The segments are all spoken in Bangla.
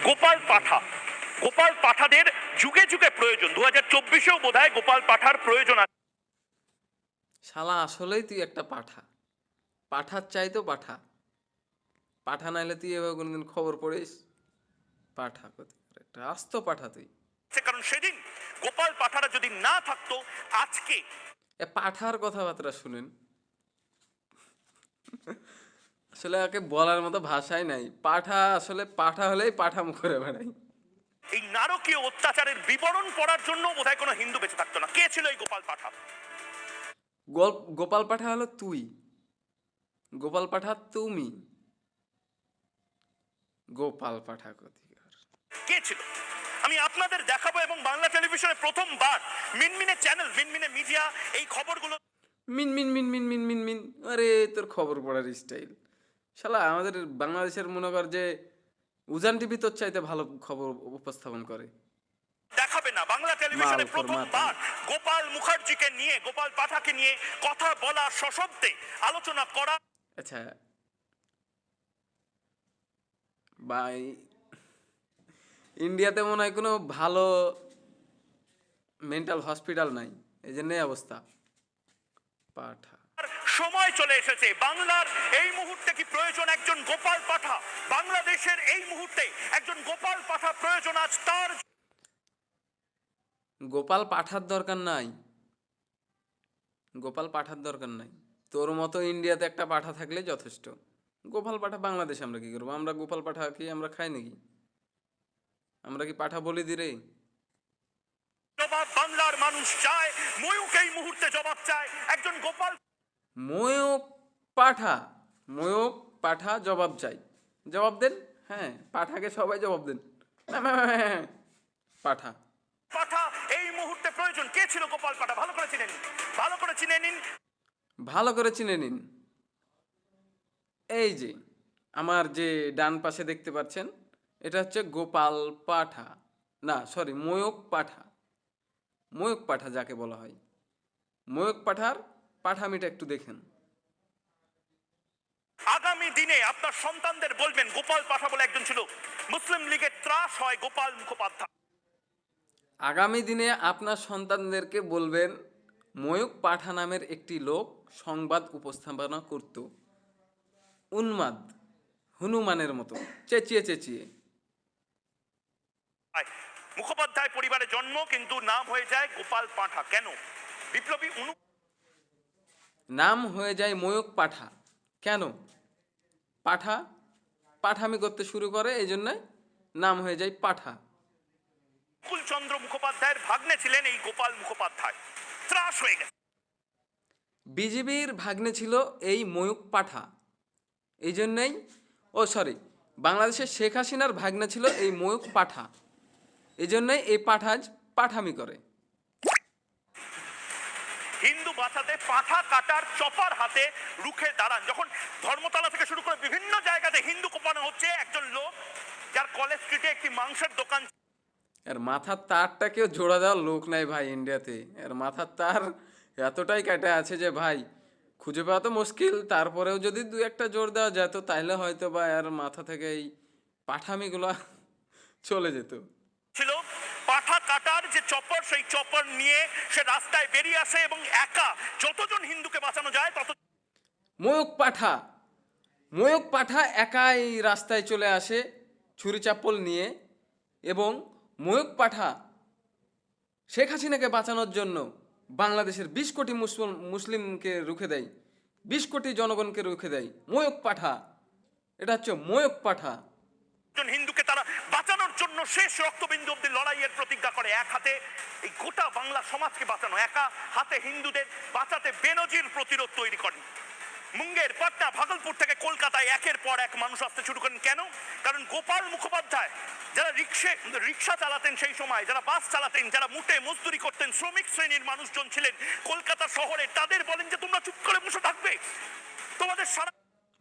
গোপাল পাঠা, গোপাল পাঠাদের যুগে যুগে প্রয়োজন। 2024-এও বোধহয় গোপাল পাঠার প্রয়োজন আছে। শালা আসলেই তুই একটা পাঠা। পাঠার চাই তো পাঠা। পাঠা নাইলে তুই এভাবে কোনোদিন খবর পড়িস? পাঠা কোথাকার একটা আস্ত পাঠা তুই। কারণ সেদিন গোপাল পাঠারা যদি না থাকতো, আজকে এ পাঠার কথাবার্তা শুনেন, আসলে একে বলার মতো ভাষাই নাই। পাঠা আসলে পাঠা হলেই পাঠা মুখ করে বেড়াই। এই নারকীয় অত্যাচারের বিবরণ পড়ার জন্য বোধহয় কোনো হিন্দু বেঁচে থাকতো না। কে ছিল এই গোপাল পাঠা? গোপাল পাঠা হলো তুই, গোপাল পাঠা তুমি, গোপাল পাঠা কোথাকার। কে ছিল? আমি আপনাদের দেখাবো, এবং বাংলা টেলিভিশনে প্রথমবার মিনমিনে চ্যানেল, মিনমিনে মিডিয়া এই খবরগুলো। মিন মিন মিন মিন মিন মিন মিন, আরে তোর খবর পড়ার স্টাইল শালা আমাদের বাংলাদেশের মনে কর যে উজান টিভি তোর চাইতে ভালো খবর উপস্থাপন করে। দেখাবে না বাংলা টেলিভিশনে মাল প্রথমবার গোপাল মুখার্জিকে নিয়ে, গোপাল পাঠাকে নিয়ে কথা বলা, সশব্দে আলোচনা করা। আচ্ছা ভাই, ইন্ডিয়াতে মনে হয় কোনো ভালো মেন্টাল হসপিটাল নাই, এই জন্যই অবস্থা। পাঠা সময় চলে এসেছে। বাংলার এই মুহূর্তে কি প্রয়োজন একজন গোপাল পাঠা? বাংলাদেশের এই মুহূর্তে একজন গোপাল পাঠা প্রয়োজন। আজ তার গোপাল পাঠার দরকার নাই, গোপাল পাঠার দরকার নাই। তোর মতো ইন্ডিয়াতে একটা পাঠা থাকলে যথেষ্ট। গোপাল পাঠা বাংলাদেশে আমরা কি করবো? আমরা গোপাল পাঠা কি আমরা খাই নাকি? আমরা কি পাঠা বলি দিরে? জবাব বাংলার মানুষ চায়। ময়ূক এই মুহূর্তে জবাব চায়। একজন গোপাল ময়ূক পাঠা, ময়ূক পাঠা জবাব চাই। জবাব দেন। হ্যাঁ, পাঠাকে সবাই জবাব দেন। পাঠা পাঠা এই মুহূর্তে প্রয়োজন। কে ছিল গোপাল পাঠা? ভালো করে চিনে নিন, ভালো করে চিনে নিন। ভালো করে চিনে নিন। এই যে আমার যে ডান পাশে দেখতে পাচ্ছেন, এটা হচ্ছে গোপাল পাঠা, না সরি ময়ূক পাঠা। ময়ূক পাঠা যাকে বলা হয়, ময়ূক পাঠার পাঠামিটা একটু দেখেন। আগামী দিনে আপনার সন্তানদের বলবেন গোপাল পাঠা বলে একজন ছিল। মুসলিম লীগের ত্রাস হয় গোপাল মুখোপাধ্যায়। আগামী দিনে আপনার সন্তানদেরকে বলবেন ময়ূক পাঠা নামের একটি লোক সংবাদ উপস্থাপনা করত, উন্মাদ হনুমানের মতো চেঁচিয়ে চেঁচিয়ে। মুখোপাধ্যায় পরিবারে জন্ম, কিন্তু নাম হয়ে যায় গোপাল পাঠা। কেন? বিপ্লবী নাম হয়ে যায় ময়ূক পাঠা কেন? পাঠা পাঠামি করতে শুরু করে, এই জন্য নাম হয়ে যায় পাঠা। চন্দ্র মুখোপাধ্যায়ের ভাগ্নে ছিলেন এই গোপাল মুখোপাধ্যায়। ত্রাস হয়ে গেছে। বিজেপির ভাগ্নে ছিল এই ময়ূক পাঠা, এই জন্যই বাংলাদেশের শেখ হাসিনার ভাগ্নে ছিল এই ময়ূক পাঠা, এই জন্যই এই পাঠাজ পাঠামি করে। হিন্দু বাঁচাতে পাঠা কাটার চপার হাতে রুখে দাঁড়ান। যখন ধর্মতলা থেকে শুরু করে বিভিন্ন জায়গাতে হিন্দু কোপানো হচ্ছে, একজন লোক যার কলেজ স্ট্রিটে একটি মাংসের দোকান, এর মাথার তারটাকেও জোড়া দেওয়ার লোক নাই ভাই ইন্ডিয়াতে। এর মাথার তার এতটাই কাটা আছে যে ভাই খুঁজে পাওয়া তো মুশকিল। তারপরেও যদি দু একটা জোর দেওয়া যেত তাহলে হয়তো বা এর মাথা থেকে এই পাঠামিগুলো চলে যেত। ছিল পাঠা কাটার যে চপার, সেই চপার নিয়ে সে রাস্তায় বেরিয়ে আসে এবং একা যতজন হিন্দুকে বাঁচানো যায় তত। ময়ূক পাঠা, ময়ূক পাঠা একাই রাস্তায় চলে আসে ছুরি চাপ্পল নিয়ে, এবং ময়ূক পাঠা শেখ হাসিনাকে বাঁচানোর জন্য বাংলাদেশের 20 কোটি মুসলিমকে রুখে দেয়, 20 কোটি জনগণকে রুখে দেয় ময়ূক পাঠা। এটা হচ্ছে ময়ূক পাঠা। হিন্দুকে তারা বাঁচানোর জন্য শেষ রক্তবিন্দু অব্দি লড়াইয়ের প্রতিজ্ঞা করে। এক হাতে এই গোটা বাংলা সমাজকে বাঁচানো, একা হাতে হিন্দুদের বাঁচাতে বেনজির প্রতিরোধ তৈরি করেন। মুঙ্গের, পাটনা, ভাগলপুর থেকে কলকাতায় একের পর এক মানুষ আসতে শুরু করেন। কেন? কারণ গোপাল মুখোপাধ্যায় যারা রিক্সা চালাতেন সেই সময়, যারা বাস চালাতেন, যারা মুটে মজদুরি করতেন, শ্রমিক শ্রেণীর মানুষজন ছিলেন কলকাতা শহরে, তাদের বলেন যে তোমরা চুপ করে বসে থাকবে, তোমাদের সারা।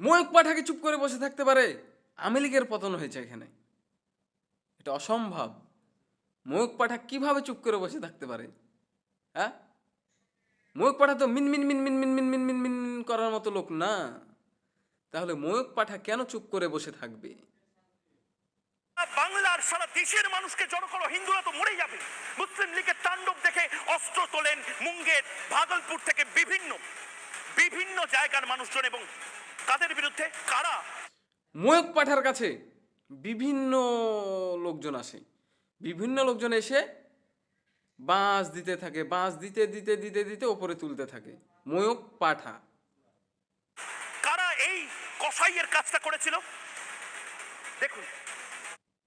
ময়ূক পাঠাকে চুপ করে বসে থাকতে পারে? আওয়ামী লীগের পতন হয়েছে এখানে, এটা অসম্ভব। ময়ূক পাঠা কিভাবে চুপ করে বসে থাকতে পারে? হ্যাঁ, ময়ূক পাঠা তো মিন মিন মিন মিন মিন মিন মিন মিন মিন মিন করার মতো লোক না, তাহলে ময়ূক পাঠা কেন চুপ করে বসে থাকবে? বাংলার আর সারা দেশের মানুষকে জড়ো করো, হিন্দুরা তো মরে যাবে। মুসলিম লীগের তাণ্ডব দেখে অস্ত্র তোলেন মুঙ্গের, ভাগলপুর থেকে বিভিন্ন বিভিন্ন জায়গার মানুষজন। এবং কাদের বিরুদ্ধে? কারা? ময়ূক পাঠার কাছে বিভিন্ন লোকজন আসে, বিভিন্ন লোকজন এসে বাঁশ দিতে থাকে, বাঁশ দিতে দিতে দিতে দিতে ওপরে তুলতে থাকে। ময়ূক পাঠা কারা এই কসাইয়ের কাজটা করেছিল? দেখুন,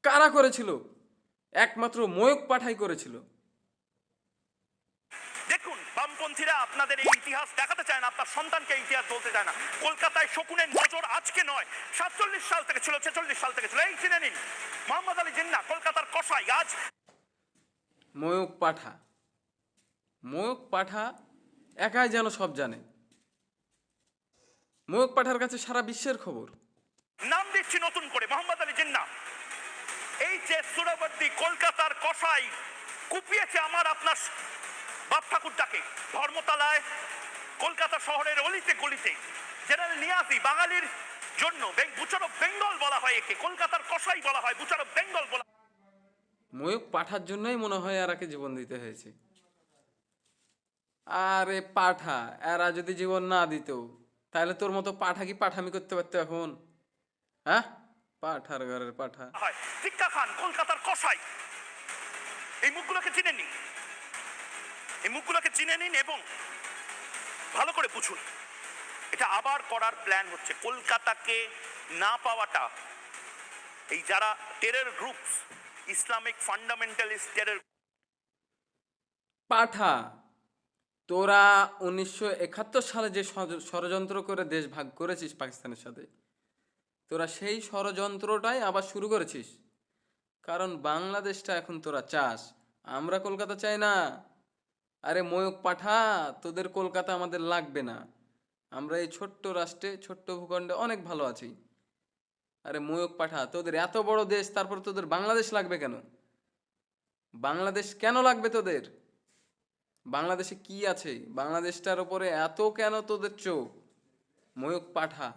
কারা করেছিল? একমাত্র ময়ূক পাঠাই করেছিল। দেখুন, বামপন্থীরা আপনাদের এই ইতিহাস দেখাতে চায় না, আপনার সন্তানকে এই ইতিহাস বলতে চায় না। কলকাতায় শকুনের নজর আজকে নয়, 47 সাল থেকে ছিল, 46 সাল থেকে ছিল। এই চিনে নিন, মোহাম্মদ আলী জিন্না কলকাতার কসাই। আজ ময়ূক পাঠা, ময়ূক পাঠা একাই যেন সব জানে। ময়ূক পাঠার কাছে সারা বিশ্বের খবর। নাম দিচ্ছি নতুন করে, মোহাম্মদ আলী জিন্না। এই যে সুরাবর্দী কলকাতার কসাই কুপিয়েছে আমার আপনার বাপ ঠাকুরটাকে ধর্মতলায়, কলকাতা শহরের অলিতে গলিতে। জেনারেল নিয়াজি বাঙালির জন্য বুচার অফ বেঙ্গল বলা হয় একে, কলকাতার কসাই বলা হয়, বুচার অফ বেঙ্গল বলা। ময়ূক পাঠার জন্যই মনে হয় এরাকে জীবন দিতে হয়েছে। আরে পাঠা, এরা যদি জীবন না দিত তাহলে তোর মতো পাঠা কি পাঠামি করতে পারতো এখন? হ্যাঁ, পাঠার ঘরের পাঠা। হয় টিক্কা খান কলকাতার কসাই। এই মুখগুলোকে চিনে নিন, এই মুখগুলোকে চিনে নিন এবং ভালো করে বুঝুন। এটা আবার করার প্ল্যান হচ্ছে। কলকাতাকে না পাওয়াটা, এই যারা terror groups, Islamic fundamentalist terror. পাঠা, তোরা 1971 সালে যে ষড়যন্ত্র করে দেশ ভাগ করেছিস পাকিস্তানের সাথে, তোরা সেই ষড়যন্ত্রটাই আবার শুরু করেছিস। কারণ বাংলাদেশটা এখন তোরা চাস, আমরা কলকাতা চাই না। আরে ময়ূক পাঠা, তোদের কলকাতা আমাদের লাগবে না। আমরা এই ছোট্ট রাষ্ট্রে, ছোট্ট ভূখণ্ডে অনেক ভালো আছি। আরে ময়ূক পাঠা, তোদের এত বড় দেশ, তারপর তোদের বাংলাদেশ লাগবে কেন? বাংলাদেশ কেন লাগবে তোদের? বাংলাদেশে কি আছে? বাংলাদেশটার উপরে এত কেন তোদের চোখ? ময়ূক পাঠা।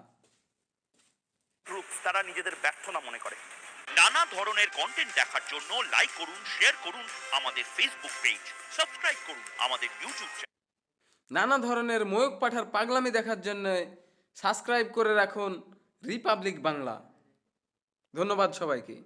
গ্রুপস তারা নিজেদের ব্যর্থনা মনে করে। নানা ধরনের কন্টেন্ট দেখার জন্য লাইক করুন, শেয়ার করুন আমাদের ফেসবুক পেজ, সাবস্ক্রাইব করুন আমাদের ইউটিউব চ্যানেল। নানা ধরনের ময়ূক পাঠার পাগলামি দেখার জন্য সাবস্ক্রাইব করে রাখুন রিপাবলিক বাংলা। ধন্যবাদ সবাইকে।